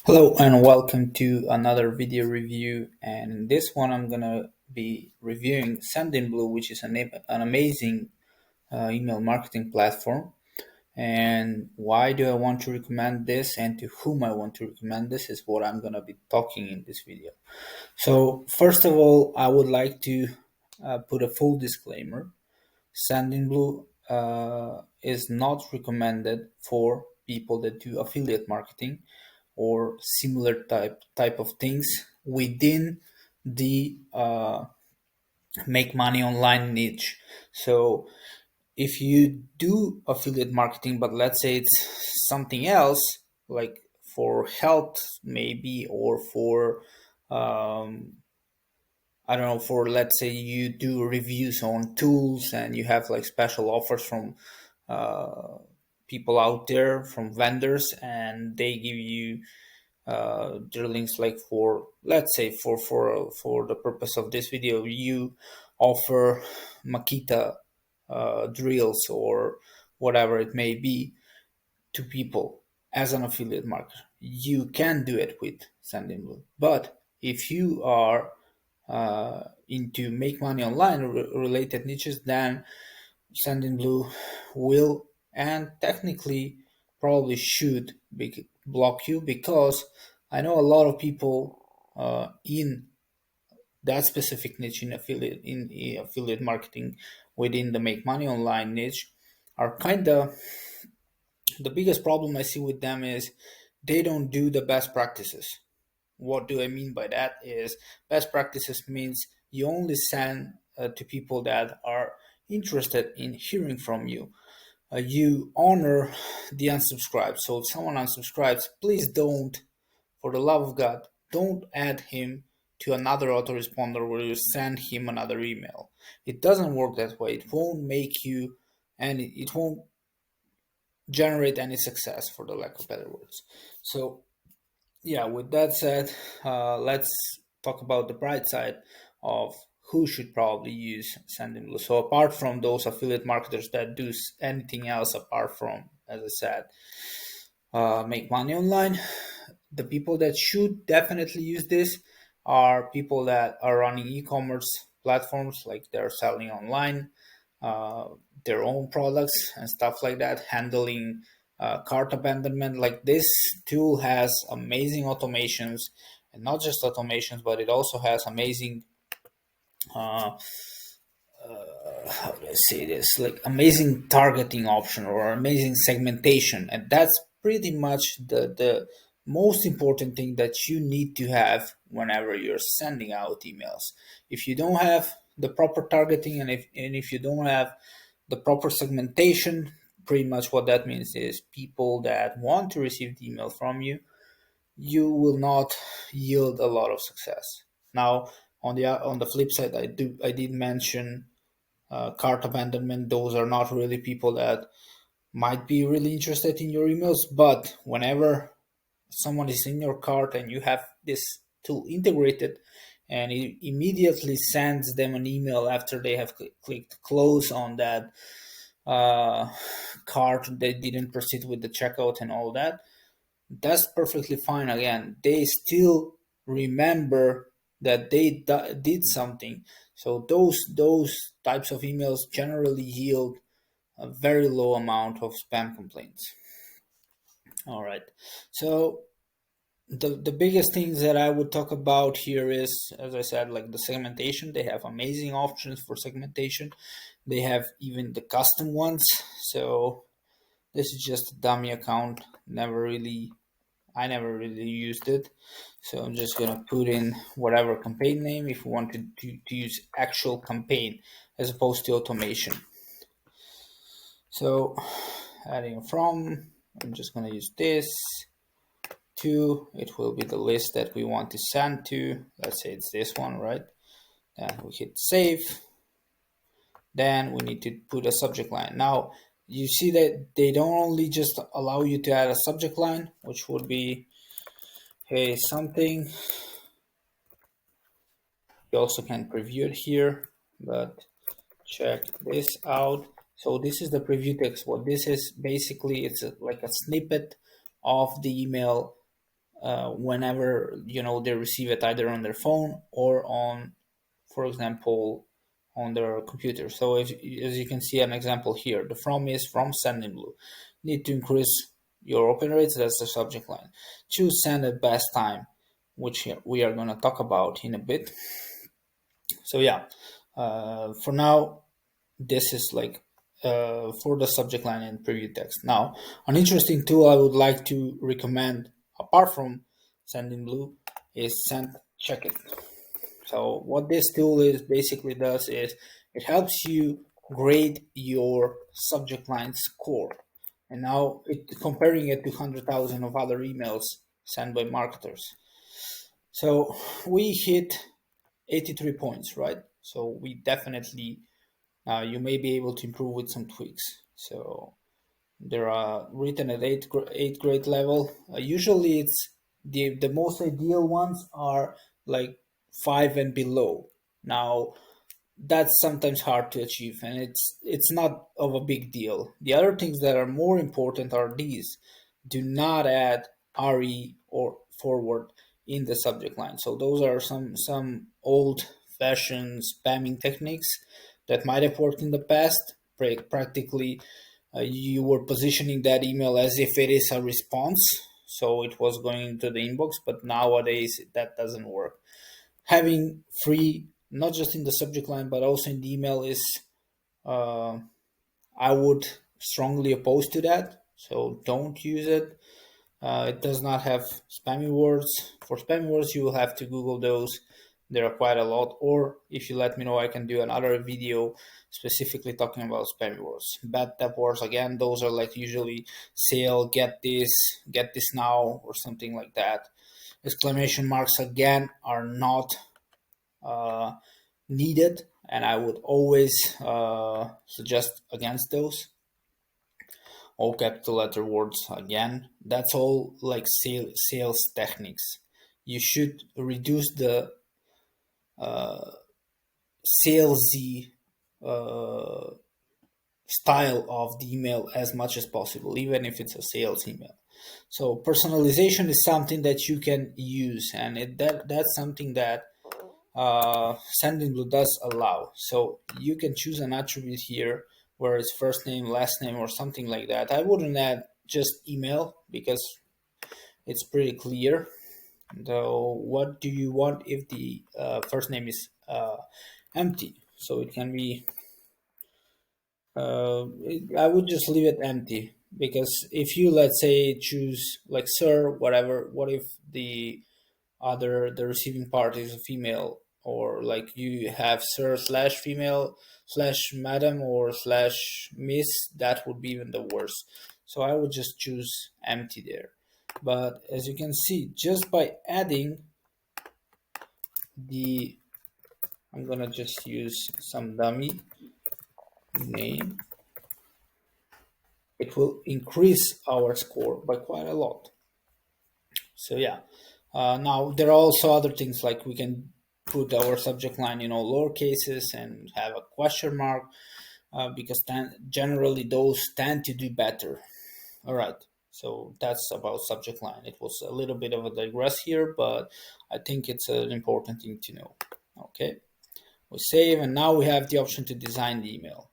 Hello and welcome to another video review, and in this one I'm gonna be reviewing Sendinblue, which is an amazing email marketing platform. And why do I want to recommend this and to whom I want to recommend this is what I'm gonna be talking in this video. So first of all, I would like to put a full disclaimer. Sendinblue is not recommended for people that do affiliate marketing or similar type of things within the make money online niche. So if you do affiliate marketing, but let's say it's something else, like for health maybe, or for I don't know, for let's say you do reviews on tools and you have like special offers from uh, people out there, from vendors, and they give you their links, like for let's say for the purpose of this video, you offer Makita drills or whatever it may be to people as an affiliate marketer. You can do it with Sendinblue, but if you are into make money online related niches, then Sendinblue will and technically probably should block you, because I know a lot of people in that specific niche in affiliate marketing within the make money online niche are kind of, the biggest problem I see with them is they don't do the best practices. What do I mean by that is best practices means you only send to people that are interested in hearing from you. You honor the unsubscribed. So if someone unsubscribes, please don't, for the love of God, don't add him to another autoresponder where you send him another email. It doesn't work that way. It won't make you, and it won't generate any success, for the lack of better words. So yeah, with that said, let's talk about the bright side of who should probably use Sendinblue. So apart from those affiliate marketers that do anything else apart from, as I said, make money online, the people that should definitely use this are people that are running e-commerce platforms, like they're selling online uh, their own products and stuff like that, handling cart abandonment. Like, this tool has amazing automations, and not just automations, but it also has amazing uh, how do I say this, like amazing targeting option or amazing segmentation. And that's pretty much the most important thing that you need to have whenever you're sending out emails. If you don't have the proper targeting, and if you don't have the proper segmentation, pretty much what that means is people that want to receive the email from you, you will not yield a lot of success. Now, on the flip side, I did mention cart abandonment. Those are not really people that might be really interested in your emails, but whenever someone is in your cart and you have this tool integrated, and it immediately sends them an email after they have clicked close on that uh, cart, they didn't proceed with the checkout and all that, that's perfectly fine. Again, they still remember that they did something. So those types of emails generally yield a very low amount of spam complaints. All right. So the biggest things that I would talk about here is, as I said, like the segmentation. They have amazing options for segmentation. They have even the custom ones. So this is just a dummy account. I never really used it. So I'm just gonna put in whatever campaign name if we want to use actual campaign as opposed to automation. So adding from, I'm just gonna use this to, it will be the list that we want to send to. Let's say it's this one, right? Then we hit save. Then we need to put a subject line. Now you see that they don't only just allow you to add a subject line, which would be, hey, something. You also can preview it here, but check this out. So this is the preview text. What this is basically, it's like a snippet of the email whenever they receive it either on their phone or on, for example, on their computer. So if, as you can see an example here, the from is from Sendinblue. Need to increase your open rates, that's the subject line. Choose send at best time, which we are going to talk about in a bit. So yeah, for now, this is like for the subject line and preview text. Now, an interesting tool I would like to recommend, apart from Sendinblue, is Send Check It. So what this tool is basically does is it helps you grade your subject line score. And now comparing it to 100,000 of other emails sent by marketers. So we hit 83 points, right? So we definitely, you may be able to improve with some tweaks. So there are written at eighth grade level. Usually it's the most ideal ones are like 5 and below. Now that's sometimes hard to achieve, and it's not of a big deal. The other things that are more important are these: do not add re or forward in the subject line. So those are some old fashioned spamming techniques that might have worked in the past. Practically you were positioning that email as if it is a response, so it was going into the inbox, but nowadays that doesn't work. Having free, not just in the subject line but also in the email, is uh, I would strongly oppose to that, so don't use it. It does not have spammy words. For spammy words you will have to Google those. There are quite a lot, or if you let me know, I can do another video specifically talking about spammy words. Bad tap words, again, those are like usually sale, get this now, or something like that. Exclamation marks, again, are not uh, needed, and I would always suggest against those. All capital letter words, again, that's all like sales techniques. You should reduce the salesy style of the email as much as possible, even if it's a sales email. So personalization is something that you can use, and that's something that Sendinblue does allow. So you can choose an attribute here where it's first name, last name, or something like that. I wouldn't add just email because it's pretty clear. Though, what do you want if the first name is empty? So it can be. I would just leave it empty, because if you, let's say, choose like sir, whatever. What if the receiving party is a female, or like you have sir slash female slash madam or slash miss? That would be even the worst. So I would just choose empty there. But as you can see, just by adding the, I'm gonna just use some dummy name, it will increase our score by quite a lot. So yeah, now there are also other things, like we can put our subject line in all lower cases and have a question mark, because generally those tend to do better. All right, so that's about subject line. It was a little bit of a digress here, but I think it's an important thing to know. Okay, we save, and now we have the option to design the email.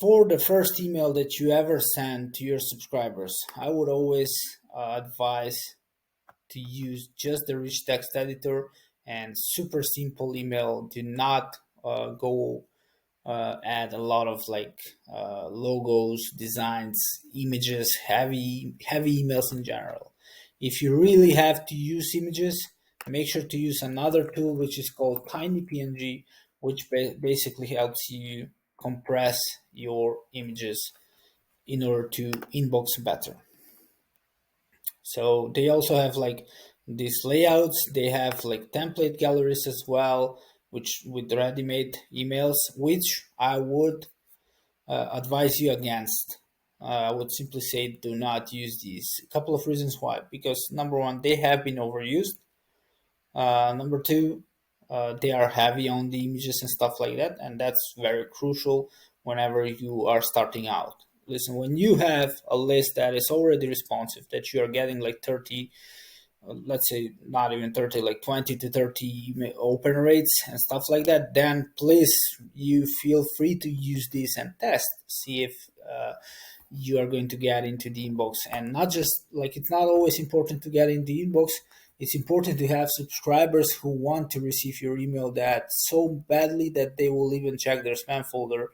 For the first email that you ever send to your subscribers, I would always advise to use just the rich text editor and super simple email. Do not go add a lot of like logos, designs, images, heavy emails in general. If you really have to use images, make sure to use another tool which is called TinyPNG, which basically helps you compress your images in order to inbox better. So they also have like these layouts. They have like template galleries as well, which with ready-made emails, which I would advise you against. I would simply say do not use these. A couple of reasons why. Because number one, they have been overused. Number two, they are heavy on the images and stuff like that, and that's very crucial whenever you are starting out. Listen, when you have a list that is already responsive, that you are getting like 30 let's say not even 30, like 20 to 30 open rates and stuff like that, then please, you feel free to use this and test, see if you are going to get into the inbox. And not just like, it's not always important to get in the inbox, it's important to have subscribers who want to receive your email that so badly that they will even check their spam folder,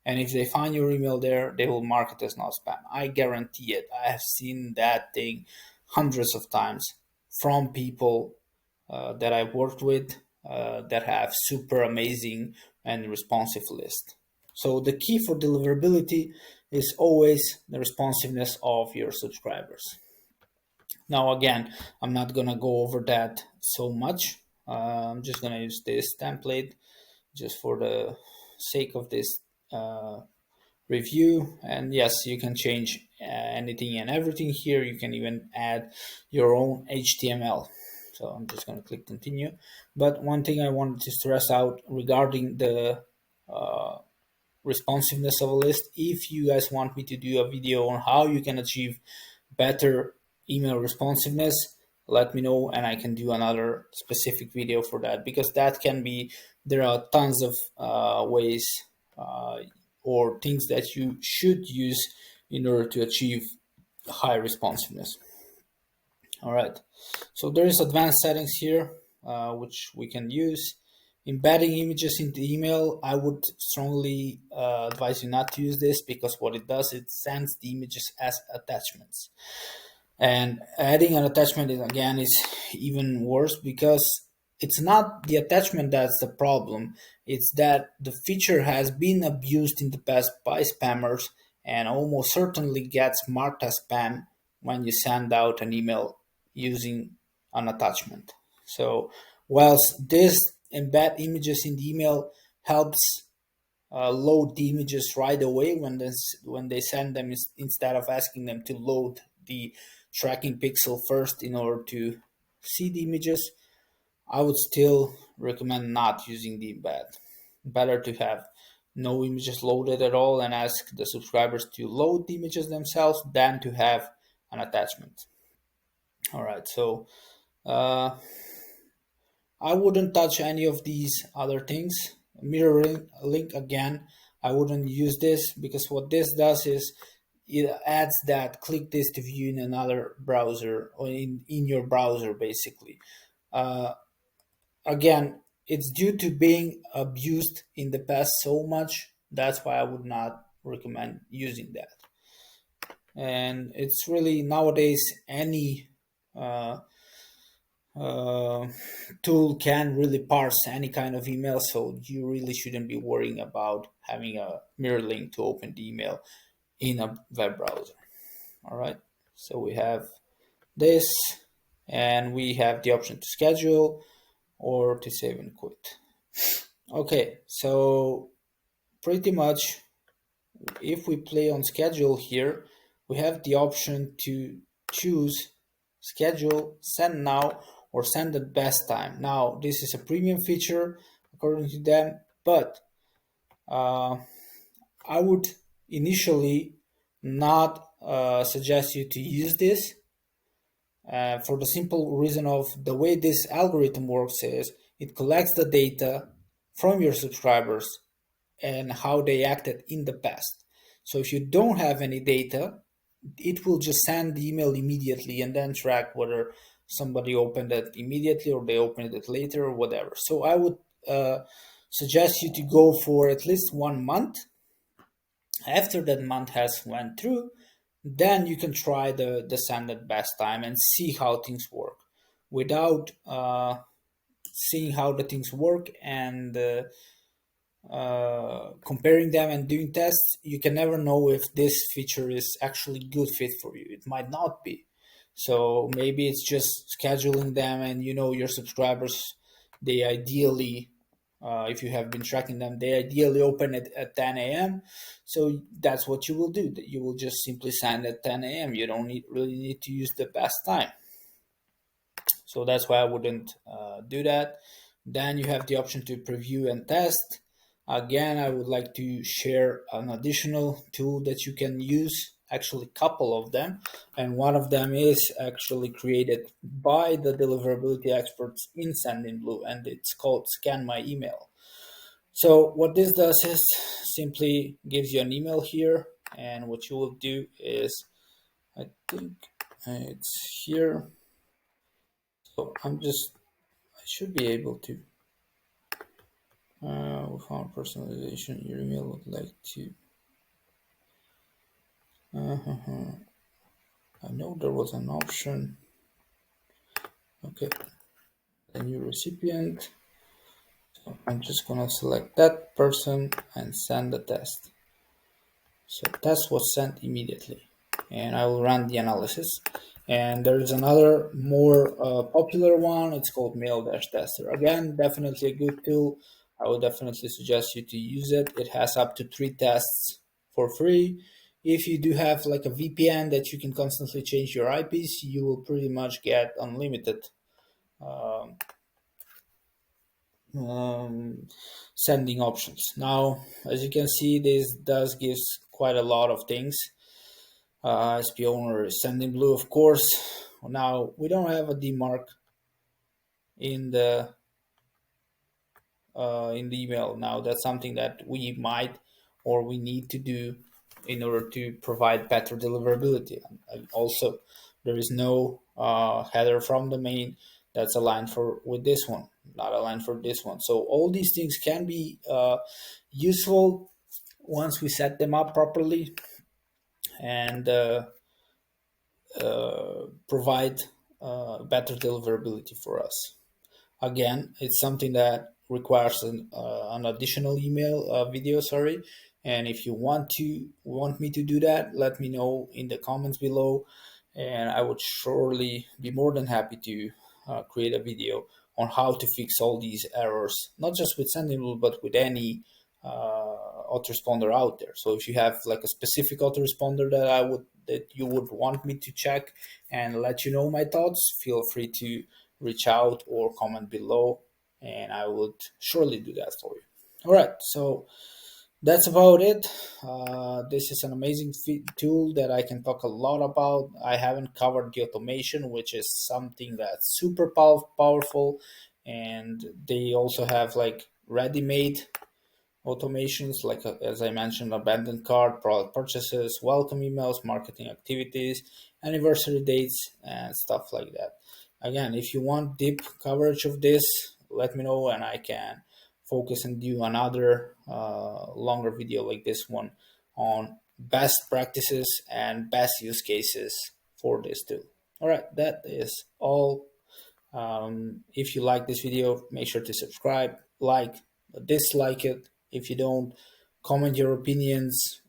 and if they find your email there, they will mark it as not spam. I guarantee it. I have seen that thing hundreds of times from people that I've worked with that have super amazing and responsive list. So the key for deliverability is always the responsiveness of your subscribers. Now, again, I'm not gonna go over that so much. I'm just gonna use this template just for the sake of this review. And yes, you can change anything and everything here. You can even add your own HTML. So I'm just going to click continue. But one thing I wanted to stress out regarding the responsiveness of a list, if you guys want me to do a video on how you can achieve better email responsiveness, let me know and I can do another specific video for that, because that can be, there are tons of ways or things that you should use in order to achieve high responsiveness. All right, so there is advanced settings here which we can use. Embedding images into email, I would strongly advise you not to use this, because what it does, it sends the images as attachments. And adding an attachment is, again, is even worse, because it's not the attachment that's the problem. It's that the feature has been abused in the past by spammers and almost certainly gets marked as spam when you send out an email using an attachment. So whilst this embed images in the email helps load the images right away when they send them, instead of asking them to load the tracking pixel first in order to see the images, I would still recommend not using the embed. Better to have no images loaded at all and ask the subscribers to load the images themselves than to have an attachment. All right, so I wouldn't touch any of these other things. Mirror link, again, I wouldn't use this, because what this does is it adds that click this to view in another browser, or in your browser basically. Again, it's due to being abused in the past so much. That's why I would not recommend using that. And it's really nowadays any tool can really parse any kind of email, so you really shouldn't be worrying about having a mirror link to open the email in a web browser. All right, so we have this, and we have the option to schedule or to save and quit. Okay, so pretty much if we play on schedule here, we have the option to choose schedule, send now, or send at best time. Now, this is a premium feature according to them, but I would initially not suggest you to use this for the simple reason of the way this algorithm works is it collects the data from your subscribers and how they acted in the past. So if you don't have any data, it will just send the email immediately and then track whether somebody opened it immediately or they opened it later or whatever. So I would suggest you to go for at least 1 month. After that month has went through, then you can try the send at best time and see how things work. Without seeing how the things work and comparing them and doing tests, you can never know if this feature is actually good fit for you. It might not be. So maybe it's just scheduling them, and you know your subscribers, they ideally, if you have been tracking them, they ideally open it at 10 a.m. So that's what you will do. You will just simply send at 10 a.m. You don't really need to use the best time. So that's why I wouldn't do that. Then you have the option to preview and test. Again, I would like to share an additional tool that you can use actually couple of them, and one of them is actually created by the deliverability experts in Sendinblue, and it's called Scan My Email. So what this does is simply gives you an email here, and what you will do is, I think it's here. So I should be able to. We found personalization. Your email would like to. Uh-huh. I know there was an option. Okay, the new recipient. So I'm just gonna select that person and send the test. So test was sent immediately, and I will run the analysis. And there's another more popular one. It's called Mail Dash Tester. Again, definitely a good tool. I would definitely suggest you to use it. It has up to 3 tests for free. If you do have like a VPN that you can constantly change your IPs, you will pretty much get unlimited um, um, sending options. Now, as you can see, this does gives quite a lot of things. SP owner is Sendinblue, of course. Now we don't have a DMARC in the email. Now that's something that we might or we need to do in order to provide better deliverability. And also, there is no header from the main that's aligned for with this one, not aligned for this one. So all these things can be useful once we set them up properly and provide better deliverability for us. Again, it's something that requires an additional email video, sorry. And if you want me to do that, let me know in the comments below, and I would surely be more than happy to create a video on how to fix all these errors, not just with Sentinel, but with any autoresponder out there. So if you have like a specific autoresponder that you would want me to check and let you know my thoughts, feel free to reach out or comment below, and I would surely do that for you. All right, so that's about it. This is an amazing tool that I can talk a lot about. I haven't covered the automation, which is something that's super powerful, and they also have like ready-made automations like as I mentioned, abandoned cart, product purchases, welcome emails, marketing activities, anniversary dates, and stuff like that. Again, if you want deep coverage of this, let me know and I can focus and do another longer video like this one on best practices and best use cases for this tool. All right, that is all. If you like this video, make sure to subscribe, like, dislike it. If you don't, comment your opinions,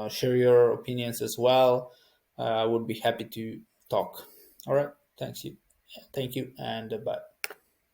share your opinions as well. I would be happy to talk. All right, thank you, and bye.